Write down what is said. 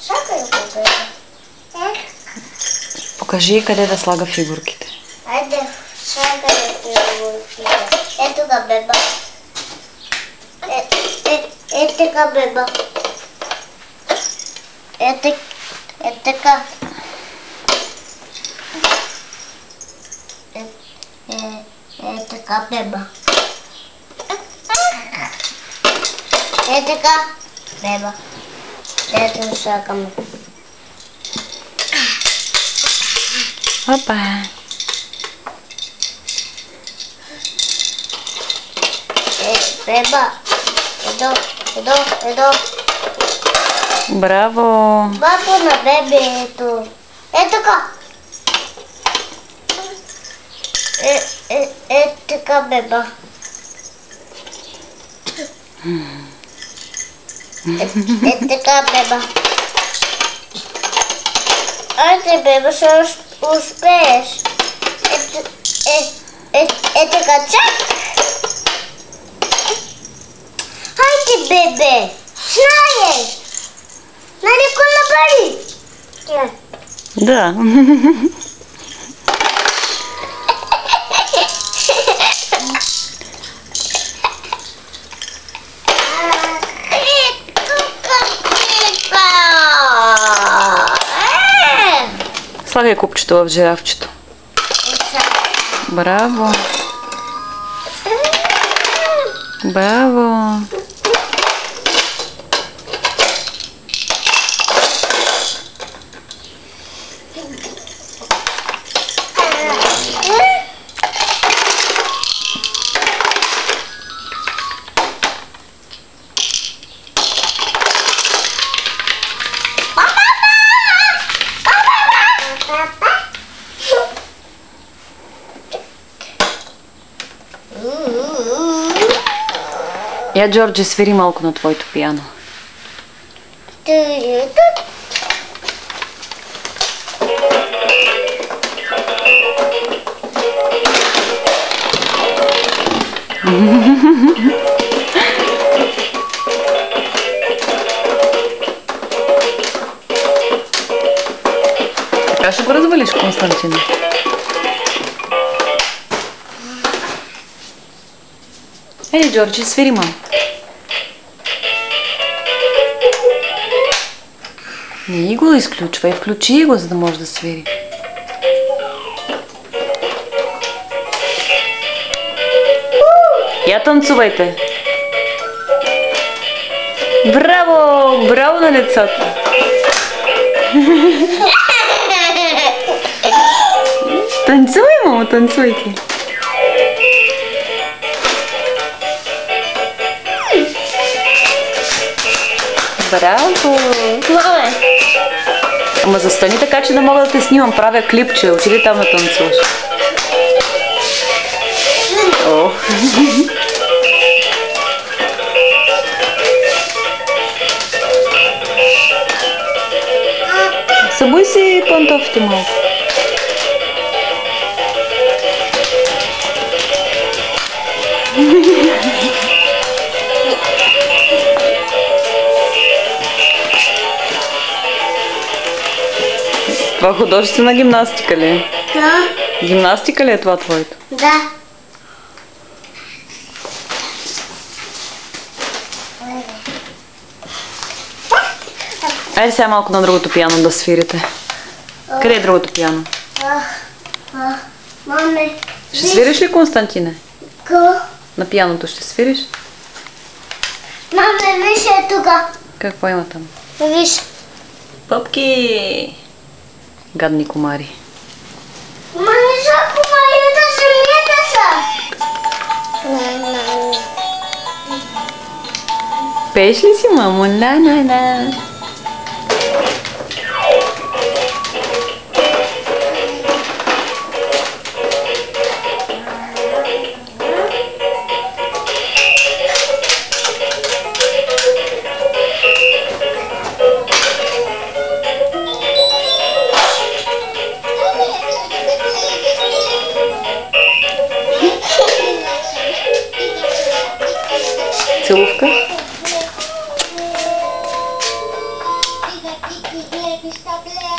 Чакай го, бебе. Покажи къде да слага фигурките. Айде, чакай фигурките. Ето га, беба. Така, беба. Така. Така, беба. Така, беба. Ето чакаме. Опа! Беба. Едо. Браво! Бабо на бебето. Така. Така, беба. Така, беба. Айде, беба, ще успееш. Така, чак. Хайде, бебе. Знаеш. Нали го направи? Да. Слагай купчето в жирафчето. Браво! Браво! Я, Джорджи, свири малко на твоето пиано. Така ще го развалиш, Константин. Ей, Джорджи, свири малко. Не го изключвай, включи го, за да може да свири. Я танцувайте. Браво! Браво на децата! Танцуй, мамо, танцуйте. Браво! Маме! Ама застани така, че да мога да те снимам. Правя клипче. Отиди там да танцуваш. О. Събуй си пантофите малко. Това художествена гимнастика ли е? Да. Гимнастика ли е това твоето? Да. Айде сега малко на другото пиано да свирите. Къде е другото пиано? Маме. Ще свириш ли, Константине? Ко? На пианото ще свириш? Маме, виж е тука. Какво има там? Виж. Пъпки! Гадни комари. Маме, за комарията самията са. Пееш ли си, мамо? На. Целувка. и гледиш таблет.